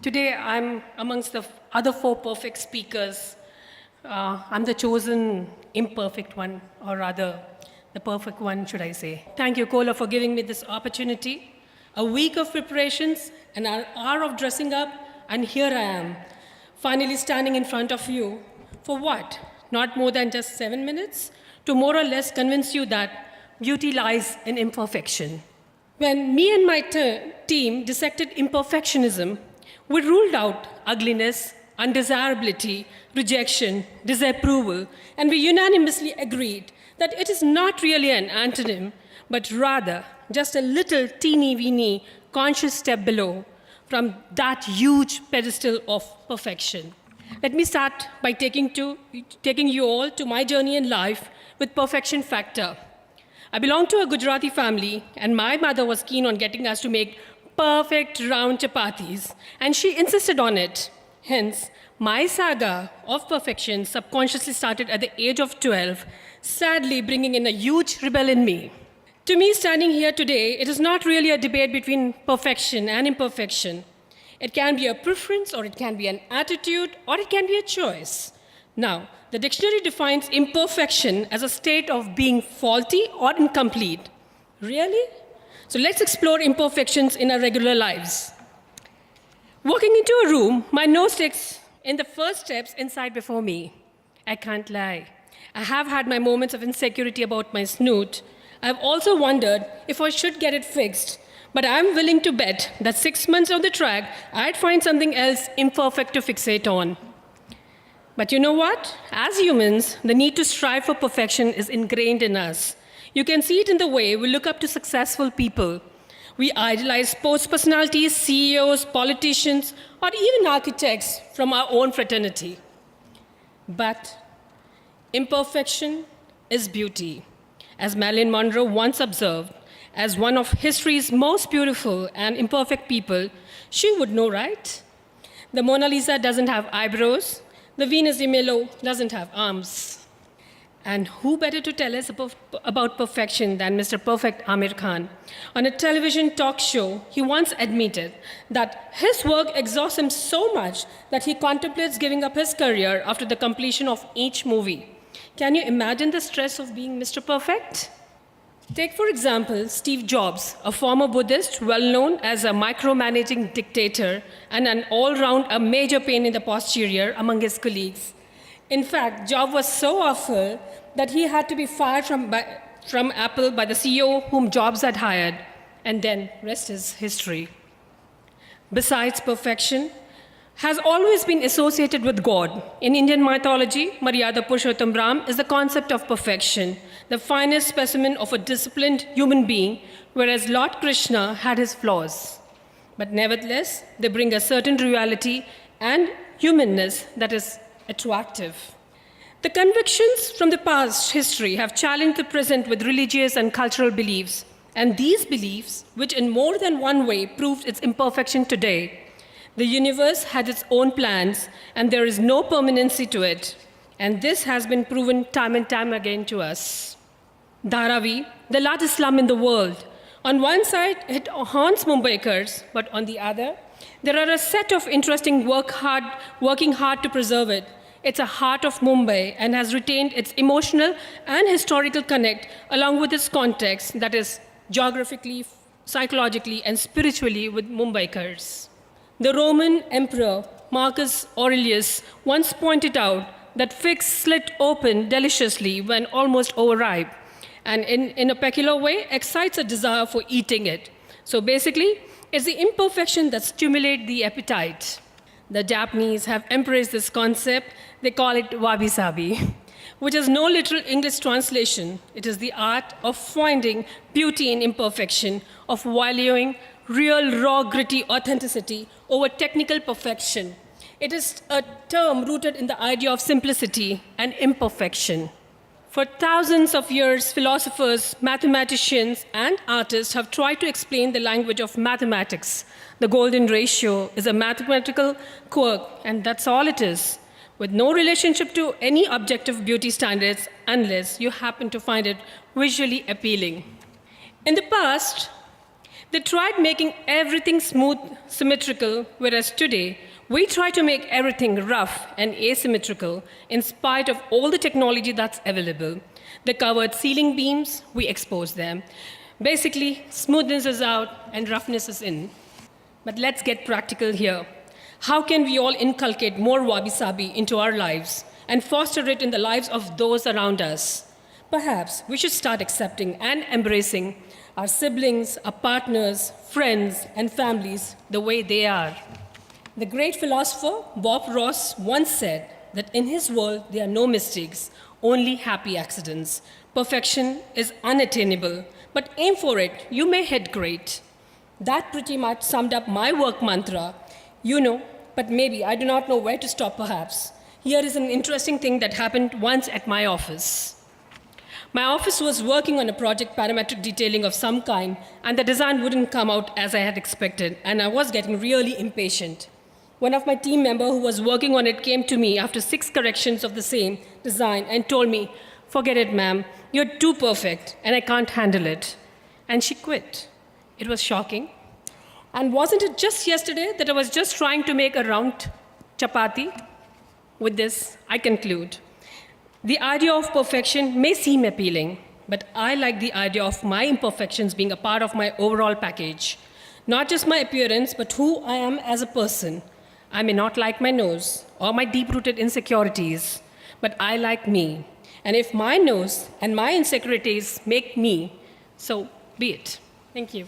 Today, I'm amongst the other four perfect speakers. I'm the chosen imperfect one, or rather, the perfect one, should I say. Thank you, Kohler, for giving me this opportunity. A week of preparations, an hour of dressing up, and here I am, finally standing in front of you. For what? Not more than just 7 minutes? To more or less convince you that beauty lies in imperfection. When me and my team dissected imperfectionism, we ruled out ugliness, undesirability, rejection, disapproval, and we unanimously agreed that it is not really an antonym, but rather just a little teeny-weeny conscious step below from that huge pedestal of perfection. Let me start by taking you all to my journey in life with perfection factor. I belong to a Gujarati family, and my mother was keen on getting us to make perfect round chapatis, and she insisted on it. Hence, my saga of perfection subconsciously started at the age of 12, sadly bringing in a huge rebel in me. To me, standing here today, it is not really a debate between perfection and imperfection. It can be a preference, or it can be an attitude, or it can be a choice. Now, the dictionary defines imperfection as a state of being faulty or incomplete. Really? So let's explore imperfections in our regular lives. Walking into a room, my nose takes in the first steps inside before me. I can't lie. I have had my moments of insecurity about my snoot. I've also wondered if I should get it fixed. But I'm willing to bet that 6 months on the track, I'd find something else imperfect to fixate on. But you know what? As humans, the need to strive for perfection is ingrained in us. You can see it in the way we look up to successful people. We idolize sports personalities, CEOs, politicians, or even architects from our own fraternity. But imperfection is beauty. As Marilyn Monroe once observed, as one of history's most beautiful and imperfect people, she would know, right? The Mona Lisa doesn't have eyebrows. The Venus de Milo doesn't have arms. And who better to tell us about perfection than Mr. Perfect Amir Khan? On a television talk show, he once admitted that his work exhausts him so much that he contemplates giving up his career after the completion of each movie. Can you imagine the stress of being Mr. Perfect? Take, for example, Steve Jobs, a former Buddhist well known as a micromanaging dictator and an all-round a major pain in the posterior among his colleagues. In fact, Jobs was so awful that he had to be fired from Apple by the CEO whom Jobs had hired, and then rest is history. Besides, perfection has always been associated with God. In Indian mythology, Maryada Purushottam Ram is the concept of perfection, the finest specimen of a disciplined human being, whereas Lord Krishna had his flaws. But nevertheless, they bring a certain reality and humanness that is attractive. The convictions from the past history have challenged the present with religious and cultural beliefs, and these beliefs, which in more than one way proved its imperfection today. The universe had its own plans, and there is no permanency to it. And this has been proven time and time again to us. Dharavi, the largest slum in the world. On one side, it haunts Mumbaikars, but on the other, there are a set of interesting working hard to preserve it. It's a heart of Mumbai and has retained its emotional and historical connect along with its context, that is, geographically, psychologically, and spiritually with Mumbaikars. The Roman Emperor Marcus Aurelius once pointed out that figs slit open deliciously when almost overripe, and in a peculiar way excites a desire for eating it. So basically, it's the imperfection that stimulates the appetite. The Japanese have embraced this concept. They call it wabi-sabi, which has no literal English translation. It is the art of finding beauty in imperfection, of valuing real, raw, gritty authenticity over technical perfection. It is a term rooted in the idea of simplicity and imperfection. For thousands of years, philosophers, mathematicians, and artists have tried to explain the language of mathematics. The golden ratio is a mathematical quirk, and that's all it is, with no relationship to any objective beauty standards unless you happen to find it visually appealing. In the past, They tried making everything smooth, symmetrical, whereas today, we try to make everything rough and asymmetrical in spite of all the technology that's available. They covered ceiling beams, we exposed them. Basically, smoothness is out and roughness is in. But let's get practical here. How can we all inculcate more wabi-sabi into our lives and foster it in the lives of those around us? Perhaps we should start accepting and embracing our siblings, our partners, friends, and families the way they are. The great philosopher Bob Ross once said that in his world there are no mistakes, only happy accidents. Perfection is unattainable, but aim for it, you may hit great. That pretty much summed up my work mantra. You know, but maybe I do not know where to stop perhaps. Here is an interesting thing that happened once at my office. My office was working on a project parametric detailing of some kind, and the design wouldn't come out as I had expected, and I was getting really impatient. One of my team members who was working on it came to me after 6 corrections of the same design and told me, "Forget it, ma'am, you're too perfect, and I can't handle it." And she quit. It was shocking. And wasn't it just yesterday that I was just trying to make a round chapati? With this, I conclude. The idea of perfection may seem appealing, but I like the idea of my imperfections being a part of my overall package. Not just my appearance, but who I am as a person. I may not like my nose or my deep-rooted insecurities, but I like me. And if my nose and my insecurities make me, so be it. Thank you.